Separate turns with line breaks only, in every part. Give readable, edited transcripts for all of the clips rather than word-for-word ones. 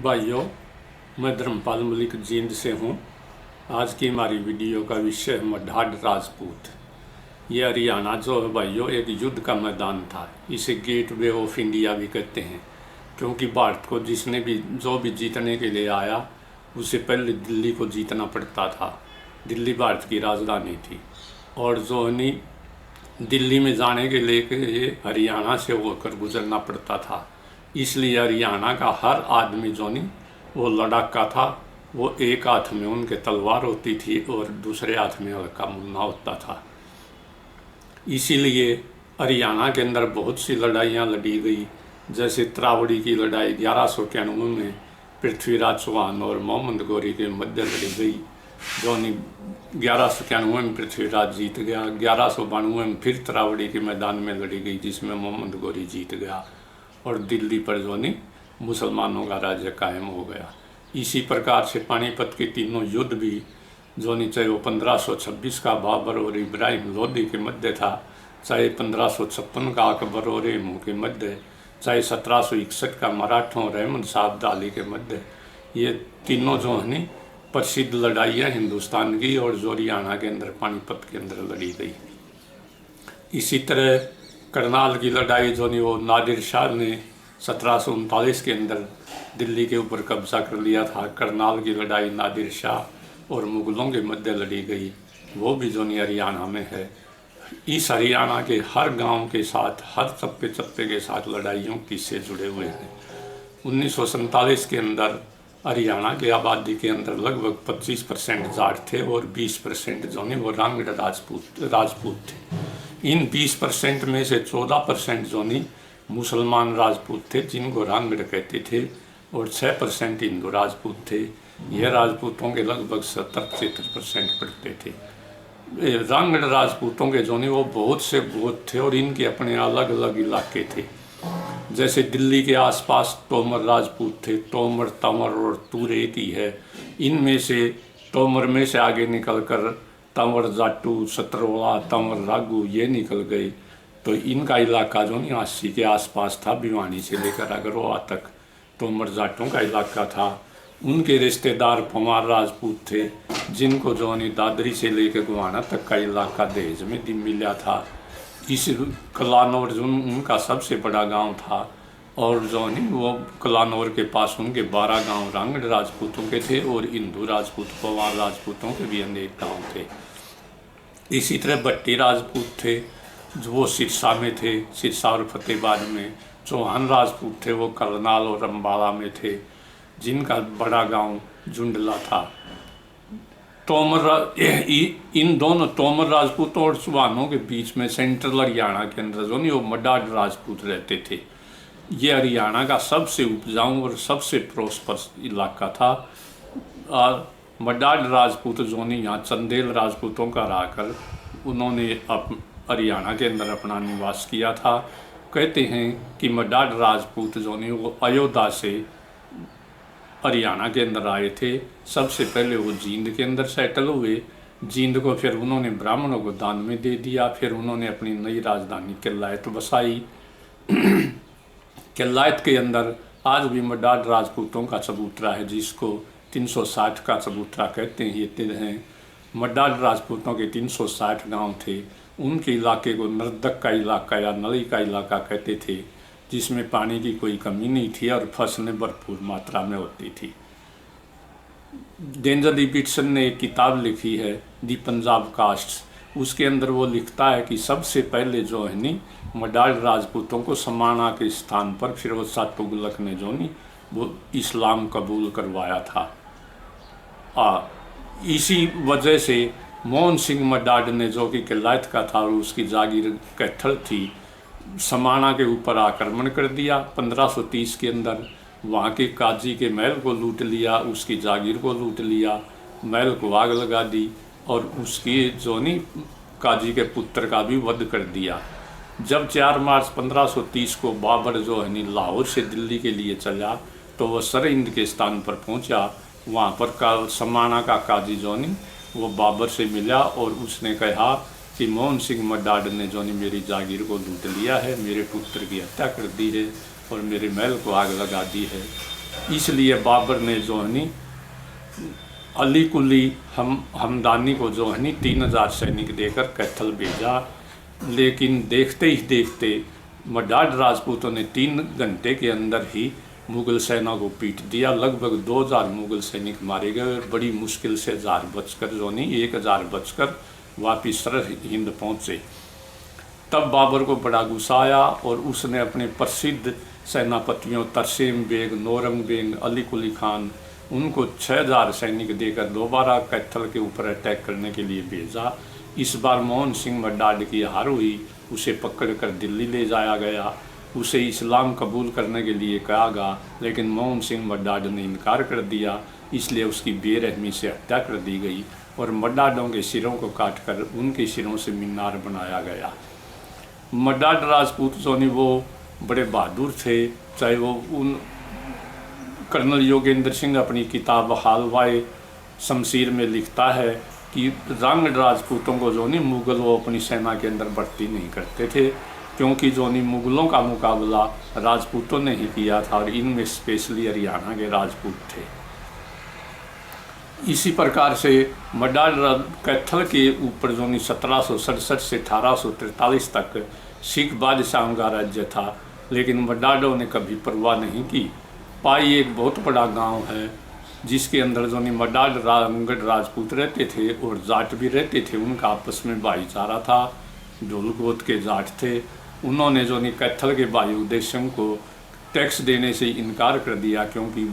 भाइयों, मैं धर्मपाल मलिक जींद से हूँ। आज की हमारी वीडियो का विषय है मडाड राजपूत। ये हरियाणा जो है भाइयों, एक युद्ध का मैदान था। इसे गेटवे ऑफ इंडिया भी कहते हैं, क्योंकि भारत को जो भी जीतने के लिए आया उसे पहले दिल्ली को जीतना पड़ता था। दिल्ली भारत की राजधानी थी और जो नहीं दिल्ली में जाने के लिए हरियाणा से होकर गुजरना पड़ता था। इसलिए हरियाणा का हर आदमी जो नहीं वो लड़ाका था। वो एक हाथ में उनके तलवार होती थी और दूसरे हाथ में हल्का मुन्ना होता था। इसीलिए हरियाणा के अंदर बहुत सी लड़ाइयाँ लड़ी गई। जैसे त्रावड़ी की लड़ाई 1191 में पृथ्वीराज चौहान और मोहम्मद गौरी के मध्य लड़ी गई। जो 1191 में पृथ्वीराज जीत गया। 1192 में फिर त्रावड़ी के मैदान में लड़ी गई, जिसमें मोहम्मद गौरी जीत गया और दिल्ली पर जो मुसलमानों का राज्य कायम हो गया। इसी प्रकार से पानीपत के तीनों युद्ध भी चाहे वो 1526 का बाबर और इब्राहिम लोदी के मध्य था, चाहे 1556 का अकबर और हेमू के मध्य, चाहे 1761 का मराठों और अहमद शाह अब्दाली के मध्य, ये तीनों जो है प्रसिद्ध लड़ाइयाँ हिंदुस्तान की और जो हरियाणा के अंदर पानीपत के अंदर लड़ी गई। इसी तरह करनाल की लड़ाई जो वो नादिर शाह ने 1739 के अंदर दिल्ली के ऊपर कब्जा कर लिया था। करनाल की लड़ाई नादिर शाह और मुगलों के मध्य लड़ी गई, वो भी जो हरियाणा में है। इस हरियाणा के हर गांव के साथ, हर चप्पे चप्पे के साथ लड़ाइयों किस्से जुड़े हुए हैं। 1947 के अंदर हरियाणा की आबादी के अंदर लगभग 25% जाट थे और 20% जो वो रांगड़ राजपूत थे। इन 20% में से 14% जो मुसलमान राजपूत थे, जिनको रांगड़ कहते थे, और 6% हिंदू राजपूत थे। यह राजपूतों के लगभग 70-75% पड़ते थे। रांगड़ राजपूतों के जो वो बहुत से गोत्र थे और इनके अपने अलग अलग इलाके थे। जैसे दिल्ली के आसपास तोमर राजपूत थे। तोमर, तंवर और तुरेती है। इनमें से तोमर में से आगे निकलकर तंवर जाटू, सतरोला, तंवर रागू ये निकल गए। तो इनका इलाका जो अस्सी के आसपास था, भिवानी से लेकर अगरवा तक तोमर जाटों का इलाका था। उनके रिश्तेदार पंवार राजपूत थे, जिनको जो दादरी से लेकर गुवाना तक का इलाका दहेज में मिला था। इस कलानौर जो उनका सबसे बड़ा गांव था और जो वो कलानौर के पास उनके 12 गांव रांगड़ राजपूतों के थे और हिंदू राजपूत पंवार राजपूतों के भी अनेक गांव थे। इसी तरह भट्टी राजपूत थे, जो वो सिरसा में थे, सिरसा और फतेहबाद में। चौहान राजपूत थे, वो करनाल और अम्बाला में थे, जिनका बड़ा गांव जुंडला था। इन दोनों तोमर राजपूतों और चौहानों के बीच में सेंट्रल हरियाणा के अंदर जो वो मडाड राजपूत रहते थे। ये हरियाणा का सबसे उपजाऊ और सबसे प्रोस्पर इलाका था। मडाड राजपूत जो यहाँ चंदेल राजपूतों का रहकर उन्होंने हरियाणा के अंदर अपना निवास किया था। कहते हैं कि मडाड राजपूत जो वो अयोध्या से हरियाणा के अंदर आए थे। सबसे पहले वो जींद के अंदर सेटल हुए। जींद को फिर उन्होंने ब्राह्मणों को दान में दे दिया। फिर उन्होंने अपनी नई राजधानी किलायत बसाई। किलायत के अंदर आज भी मडाड राजपूतों का चबूतरा है, जिसको 360 का चबूतरा कहते हैं। ये हैं मडाड राजपूतों के 360 गांव थे। उनके इलाके को नर्दक का इलाका या नली का इलाका कहते थे, जिसमें पानी की कोई कमी नहीं थी और फसलें भरपूर मात्रा में होती थी। डेंजर डिपिटसन ने एक किताब लिखी है, दी पंजाब कास्ट्स। उसके अंदर वो लिखता है कि सबसे पहले जो है मडाड राजपूतों को समाना के स्थान पर फिरोज शाह तुगलक ने वो इस्लाम कबूल करवाया था। इसी वजह से मोहन सिंह मडाड ने, जो कि किलायत का था और उसकी जागीर कैथल थी, समाना के ऊपर आक्रमण कर दिया। 1530 के अंदर वहाँ के काजी के महल को लूट लिया, उसकी जागीर को लूट लिया, महल को आग लगा दी और उसकी काजी के पुत्र का भी वध कर दिया। जब 4 मार्च 1530 को बाबर जो है लाहौर से दिल्ली के लिए चला, तो वह सरहिंद के स्थान पर पहुँचा। वहाँ पर समाना का काजी जो वो बाबर से मिला और उसने कहा कि मोहन सिंह मडाड ने जो मेरी जागीर को लूट लिया है, मेरे पुत्र की हत्या कर दी है और मेरे महल को आग लगा दी है। इसलिए बाबर ने जो है नी अली कुली हमदानी को जो है नी 3000 सैनिक देकर कैथल भेजा। लेकिन देखते ही देखते मडाड राजपूतों ने 3 घंटे के अंदर ही मुग़ल सेना को पीट दिया। लगभग 2000 मुग़ल सैनिक मारे गए और बड़ी मुश्किल से 1000 बचकर जो नहीं 1000 बचकर वापिस सरह हिंद पहुँचे। तब बाबर को बड़ा गुस्सा आया और उसने अपने प्रसिद्ध सेनापतियों तरसेम बेग, नौरंग बेग, अली कुली खान उनको 6000 सैनिक देकर दोबारा कैथल के ऊपर अटैक करने के लिए भेजा। इस बार मोहन सिंह मडाड की हार हुई, उसे पकड़कर दिल्ली ले जाया गया। उसे इस्लाम कबूल करने के लिए कहा गया, लेकिन मोहन सिंह मडाड ने इनकार कर दिया। इसलिए उसकी बेरहमी से हत्या कर दी गई और मडाडों के सिरों को काटकर उनके सिरों से मीनार बनाया गया। मडाड राजपूत जो नहीं वो बड़े बहादुर थे। चाहे वो उन कर्नल योगेंद्र सिंह अपनी किताब हालवाए शमशीर में लिखता है कि रंग राजपूतों को जो नहीं मुग़ल वो अपनी सेना के अंदर भर्ती नहीं करते थे, क्योंकि जो नहीं मुग़लों का मुकाबला राजपूतों ने ही किया था और इनमें स्पेशली हरियाणा के राजपूत थे। इसी प्रकार से मडाड कैथल के ऊपर जो नहीं 1767 से 1843 तक सिख बादशाहों का राज्य था, लेकिन मडाडों ने कभी परवाह नहीं की। पाई एक बहुत बड़ा गांव है जिसके अंदर जो नहीं मडाड रंगड़ राजपूत रहते थे और जाट भी रहते थे। उनका आपस में भाईचारा था, ढोलगोत के जाट थे। उन्होंने जो नहीं कैथल के भाई उदय सिंह को टैक्स देने से इनकार कर दिया, क्योंकि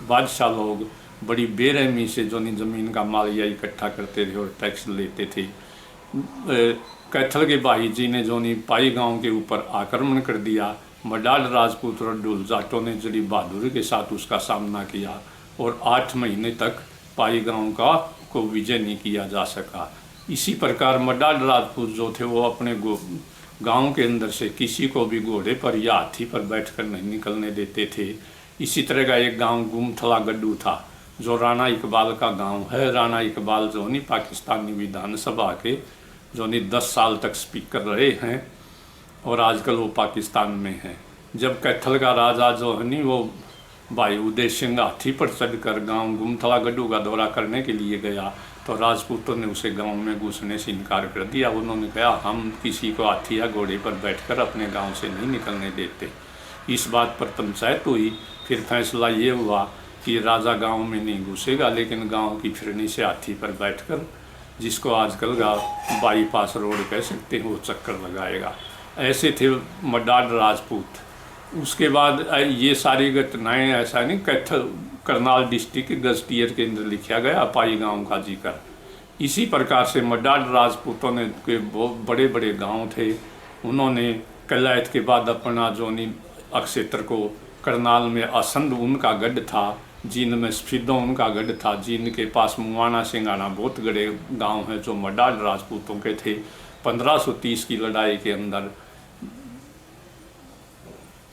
बादशाह लोग बड़ी बेरहमी से जो नहीं ज़मीन का मालिया इकट्ठा करते थे और टैक्स लेते थे। कैथल के भाई जी ने जो नहीं पाई गांव के ऊपर आक्रमण कर दिया। मडाड राजपूत और ढोल जाटों ने जड़ी बहादुरी के साथ उसका सामना किया और 8 महीने तक पाई गांव को विजय नहीं किया जा सका। इसी प्रकार मडाड राजपूत जो थे वो अपने गांव के अंदर से किसी को भी घोड़े पर या हाथी पर बैठकर नहीं निकलने देते थे। इसी तरह का एक गांव गुमथला गड्डू था जो राणा इकबाल का गांव है। राणा इकबाल जो नहीं पाकिस्तानी विधानसभा के जो नहीं 10 साल तक स्पीकर रहे हैं और आजकल वो पाकिस्तान में हैं। जब कैथल का राजा जो है नहीं वो भाई उदय सिंह हाथी पर चढ़कर गांव गुमथला गड्डू का दौरा करने के लिए गया तो राजपूतों ने उसे गांव में घुसने से इनकार कर दिया। उन्होंने कहा हम किसी को हाथी या घोड़े पर बैठकर अपने गांव से नहीं निकलने देते। इस बात पर पंचायत हुई। फिर फैसला ये हुआ कि राजा गांव में नहीं घुसेगा, लेकिन गांव की फिरनी से हाथी पर बैठकर, जिसको आजकल का बाईपास रोड कह सकते हैं, वो चक्कर लगाएगा। ऐसे थे मडाड राजपूत। उसके बाद ये सारी घटनाएं ऐसा नहीं कैथल करनाल डिस्ट्रिक्ट के गजटियर के अंदर लिखा गया पाई गांव का जिक्र। इसी प्रकार से मडाड राजपूतों ने के बहुत बड़े बड़े गांव थे। उन्होंने कलायत के बाद अपना जो नहीं अक्षेत्र को करनाल में असंध उनका गढ़ था, जींद में स्फीदो उनका गढ़ था। जींद के पास मुआना सिंगाना बहुत बड़े गांव हैं जो मडाड राजपूतों के थे। 1530 की लड़ाई के अंदर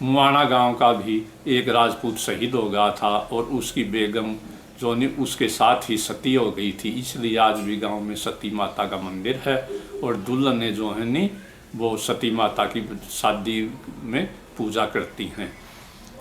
मुआना गांव का भी एक राजपूत शहीद हो गया था और उसकी बेगम जो नहीं उसके साथ ही सती हो गई थी। इसलिए आज भी गांव में सती माता का मंदिर है और दुल्हन ने जो है नहीं वो सती माता की शादी में पूजा करती हैं।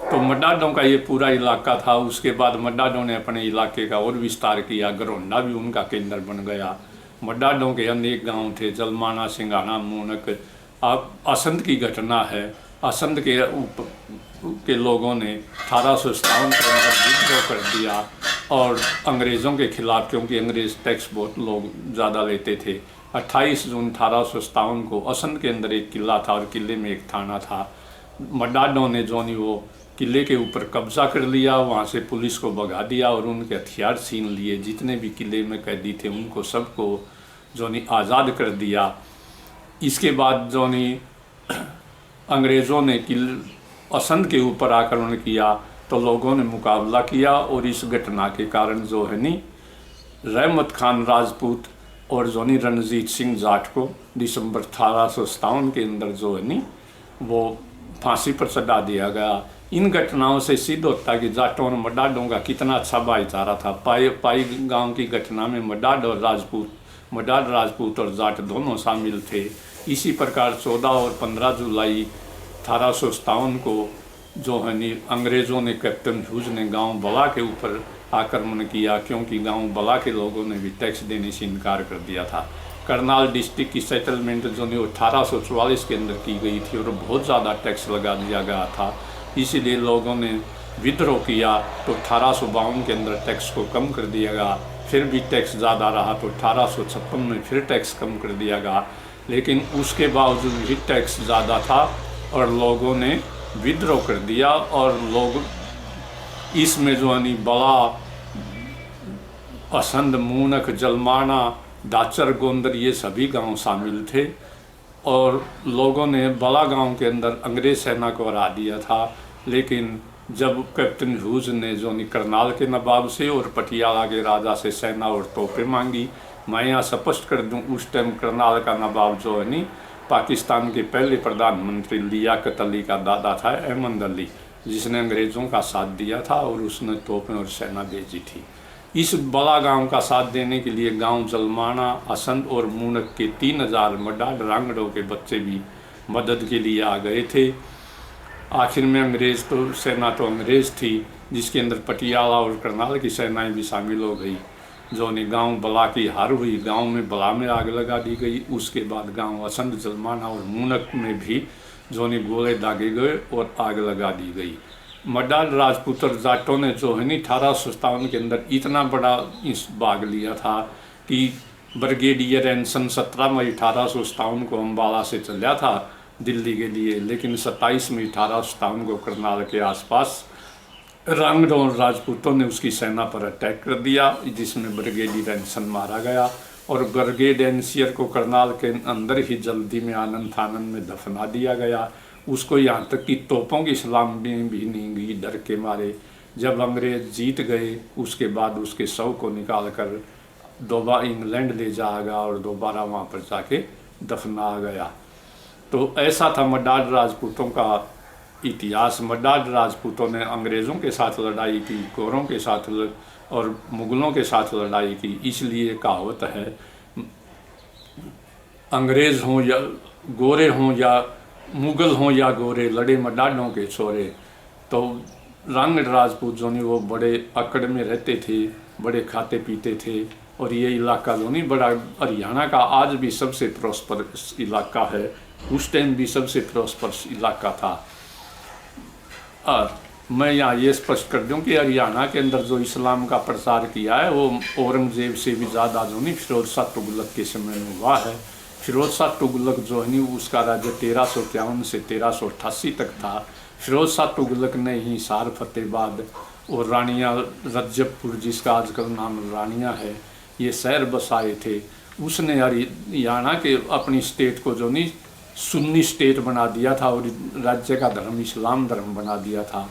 तो मडाडों का ये पूरा इलाका था। उसके बाद मडाडों ने अपने इलाके का और विस्तार किया। गरोंडा भी उनका केंद्र बन गया। मडाडों के अनेक गांव थे, जलमाना, सिंगाना, मूनक। अब असंध की घटना है। असंध के लोगों ने 1857 के अंदर विद्रोह कर दिया और अंग्रेज़ों के खिलाफ, क्योंकि अंग्रेज़ टैक्स बहुत लोग ज़्यादा लेते थे। 28 जून 1857 को असंध के अंदर एक किला था और किले में एक थाना था। मडाडों ने जो नहीं वो किले के ऊपर कब्जा कर लिया, वहाँ से पुलिस को भगा दिया और उनके हथियार छीन लिए। जितने भी किले में कैदी थे उनको सबको जो नहीं आज़ाद कर दिया। इसके बाद जो नहीं अंग्रेज़ों ने असंध के ऊपर आक्रमण किया तो लोगों ने मुकाबला किया और इस घटना के कारण जो है नहीं रहमत खान राजपूत और जो नहीं रणजीत सिंह जाट को दिसंबर 1857 के अंदर जो है नहीं वो फांसी पर चढ़ा दिया गया। इन घटनाओं से सिद्ध होता है कि जाटों और मडाडों का कितना अच्छा भाईचारा था। पाई गांव की घटना में मडाड राजपूत और जाट दोनों शामिल थे। इसी प्रकार 14 और 15 जुलाई 1857 को 14 और 15 जुलाई 1857 को जो है नी अंग्रेज़ों ने, कैप्टन ह्यूज ने गांव बला के ऊपर आक्रमण किया, क्योंकि गांव बला के लोगों ने भी टैक्स देने से इनकार कर दिया था। करनाल डिस्ट्रिक्ट की सेटलमेंट जो ने 1844 के अंदर की गई थी और बहुत ज़्यादा टैक्स लगा दिया गया था, इसीलिए लोगों ने विद्रोह किया। तो 1852 के अंदर टैक्स को कम कर दिया गया, फिर भी टैक्स ज़्यादा रहा तो 1856 में फिर टैक्स कम कर दिया गया, लेकिन उसके बावजूद भी टैक्स ज़्यादा था और लोगों ने विद्रोह कर दिया। और लोग इसमें जो है बला, असंध, मूनक, जलमाना, दाचर, गोंदर ये सभी गांव शामिल थे। और लोगों ने बला गांव के अंदर अंग्रेज सेना को हरा दिया था। लेकिन जब कैप्टन ह्यूज ने जो करनाल के नवाब से और पटियाला के राजा से सेना और तोपें मांगी, मैं यहाँ स्पष्ट कर दूं, उस टाइम करनाल का नवाब जो है नी पाकिस्तान के पहले प्रधानमंत्री लियाकत अली का दादा था, अहमद अली, जिसने अंग्रेज़ों का साथ दिया था और उसने तोपें और सेना भेजी थी। इस बड़ा गांव का साथ देने के लिए गांव जलमाना, असंध और मूनक के 3000 मडाड रांगड़ों के बच्चे भी मदद के लिए आ गए थे। आखिर में अंग्रेज़ तो सेना तो अंग्रेज़ थी, जिसके अंदर पटियाला और करनाल की सेनाएं भी शामिल हो गई। जो ने गांव बला की हार हुई, गांव में बला में आग लगा दी गई। उसके बाद गांव असंध, जलमाना और मूनक में भी जो ने गोले दागे गए और आग लगा दी गई। मडाल राजपूत और जाटों ने जो है 1857 के अंदर इतना बड़ा इस भाग लिया था कि ब्रिगेडियर एनसन 17 मई 1857 को अम्बाला से चला था दिल्ली के लिए, लेकिन 27 मई 1857 को करनाल के आसपास रांगड़ों और राजपूतों ने उसकी सेना पर अटैक कर दिया, जिसमें ब्रिगेडियर एनसन मारा गया और ब्रिगेड एनसियर को करनाल के अंदर ही जल्दी में आनंद थानन में दफना दिया गया। उसको यहाँ तक कि तोपों की सलामी भी नहीं गई डर के मारे। जब अंग्रेज जीत गए उसके बाद उसके शव को निकाल कर दोबारा इंग्लैंड ले जाया गया और दोबारा वहाँ पर जाके दफना गया। तो ऐसा था मडाड राजपूतों का इतिहास। मडाड राजपूतों ने अंग्रेज़ों के साथ लड़ाई की, गोरों के साथ और मुगलों के साथ लड़ाई की। इसलिए कहावत है, अंग्रेज़ हों या गोरे हों या मुगल हों या गोरे, लड़े मडाडों के छोरे। तो रांगड़ राजपूत जो नहीं वो बड़े अकड़ में रहते थे, बड़े खाते पीते थे। और ये इलाका जो नहीं बड़ा हरियाणा का आज भी सबसे प्रॉस्परस इलाका है, उस टाइम भी सबसे प्रॉस्परस इलाका था। और मैं यहाँ ये स्पष्ट कर दूँ कि हरियाणा के अंदर जो इस्लाम का प्रसार किया है वो औरंगजेब से भी ज़्यादा जो नहीं फिरोज शाह तुगलक के समय में हुआ है। फिरोज शाह तुगलक जो है नहीं उसका राज्य 1351 से 1388 तक था। फिरोज शाह तुगलक ने ही हिसार, फतेहाबाद और रानिया, रजबपुर जिसका आजकल नाम रानिया है, ये शहर बसाए थे। उसने हरियाणा के अपनी स्टेट को जो नहीं सुन्नी स्टेट बना दिया था और राज्य का धर्म इस्लाम धर्म बना दिया था।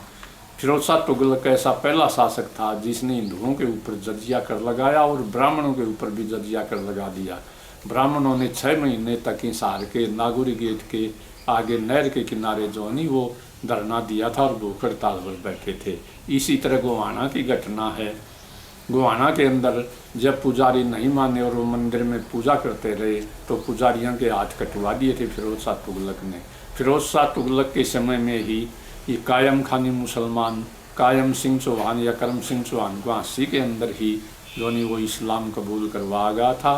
फिरोज शाह तुगलक ऐसा पहला शासक था जिसने हिंदुओं के ऊपर जजिया कर लगाया और ब्राह्मणों के ऊपर भी जजिया कर लगा दिया। ब्राह्मणों ने 6 महीने तक हिसार के नागौरी गेट के आगे नहर के किनारे जो नहीं वो धरना दिया था और भूख हड़ताल पर बैठे थे। इसी तरह गोहाना की घटना है। गोहाना के अंदर जब पुजारी नहीं माने और वो मंदिर में पूजा करते रहे तो पुजारियों के हाथ कटवा दिए थे फिरोज शाह तुगलक ने। फिरोज शाह तुगलक के समय में ही ये कायम खानी मुसलमान कायम सिंह चौहान या करम सिंह चौहान को झांसी के अंदर ही जो नहीं वो इस्लाम कबूल करवा गया था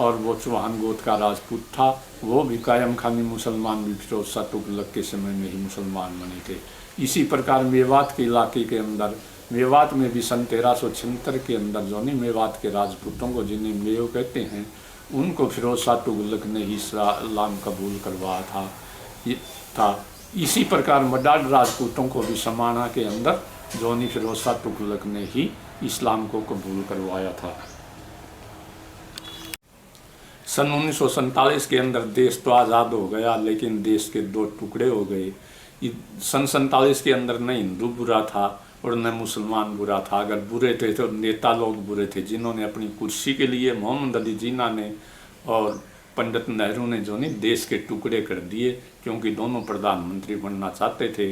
और वो चौहान गोत का राजपूत था। वो भी कायम खानी मुसलमान भी फिरोज शाह तुगलक के समय में ही मुसलमान बने थे। इसी प्रकार मेवात के इलाके के अंदर, मेवात में भी सन 1376 के अंदर जो नहीं मेवात के राजपूतों को जिन्हें मेव कहते हैं उनको फिरोज शाह तुगलक ने ही इस्लाम कबूल करवाया था। इसी प्रकार मडाड राजपूतों को भी समाना के अंदर जो नहीं फिरोज शाह तुगलक ने ही इस्लाम को कबूल करवाया था। सन 1947 के अंदर देश तो आज़ाद हो गया, लेकिन देश के 2 टुकड़े हो गए। सन 47 के अंदर न हिंदू बुरा था और न मुसलमान बुरा था। अगर बुरे थे तो नेता लोग बुरे थे जिन्होंने अपनी कुर्सी के लिए मोहम्मद अली जिन्ना ने और पंडित नेहरू ने जो नहीं देश के टुकड़े कर दिए, क्योंकि दोनों प्रधानमंत्री बनना चाहते थे।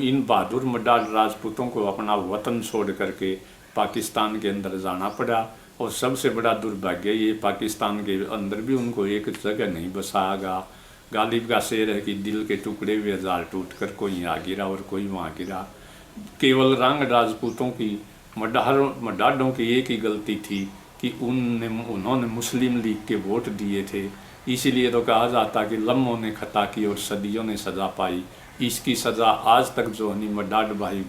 इन बहादुर मडाड राजपूतों को अपना वतन छोड़ करके पाकिस्तान के अंदर जाना पड़ा। और सबसे बड़ा दुर्भाग्य ये पाकिस्तान के अंदर भी उनको एक जगह नहीं बसाया गालिब का शेर है कि दिल के टुकड़े हुए हजार टूट कर कोई यहाँ गिरा और कोई वहाँ गिरा। केवल रंग राजपूतों की मडाडों की एक ही गलती थी कि उन्होंने मुस्लिम लीग के वोट दिए थे। इसीलिए तो कहा जाता कि लम्हों ने खता की और सदियों ने सज़ा पाई। इसकी सज़ा आज तक जोनी मडाड भाई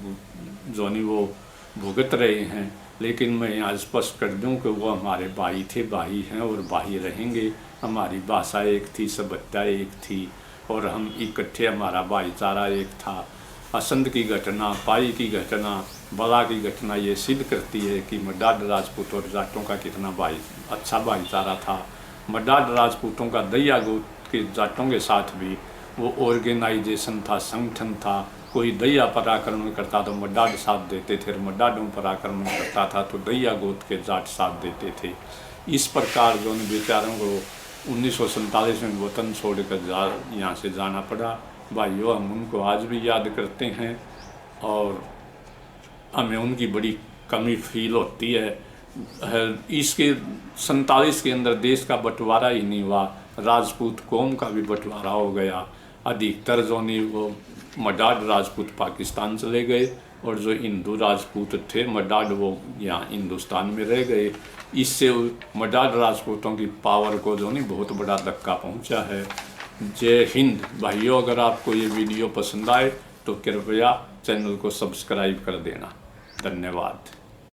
जोनी वो भुगत रहे हैं। लेकिन मैं यहाँ स्पष्ट कर दूँ कि वो हमारे भाई थे, भाई हैं और भाई रहेंगे। हमारी भाषा एक थी, सभ्यता एक थी और हम इकट्ठे, हमारा भाईचारा एक था। असंध की घटना, पाई की घटना, बला की घटना ये सिद्ध करती है कि मडाड राजपूत और जाटों का कितना अच्छा भाईचारा था। मडाड राजपूतों का दैया गोत के जाटों के साथ भी वो ऑर्गेनाइजेशन था, संगठन था। कोई दैया पराक्रमण करता तो मडाड साथ देते थे और मडाडों पराक्रमण करता था तो दैया गोत के जाट साथ देते थे। इस प्रकार जो बेचारों को 1947 में वतन छोड़कर यहाँ से जाना पड़ा। भाइयों, हम उनको आज भी याद करते हैं और हमें उनकी बड़ी कमी फील होती है। इसके 47 के अंदर देश का बंटवारा ही नहीं हुआ, राजपूत कौम का भी बंटवारा हो गया। अधिकतर जो नहीं वो मडाड राजपूत पाकिस्तान चले गए और जो हिंदू राजपूत थे मडाड वो यहाँ हिंदुस्तान में रह गए। इससे मडाड राजपूतों की पावर को जो नहीं बहुत बड़ा धक्का पहुँचा है। जय हिंद भाइयों। अगर आपको ये वीडियो पसंद आए तो कृपया चैनल को सब्सक्राइब कर देना। धन्यवाद।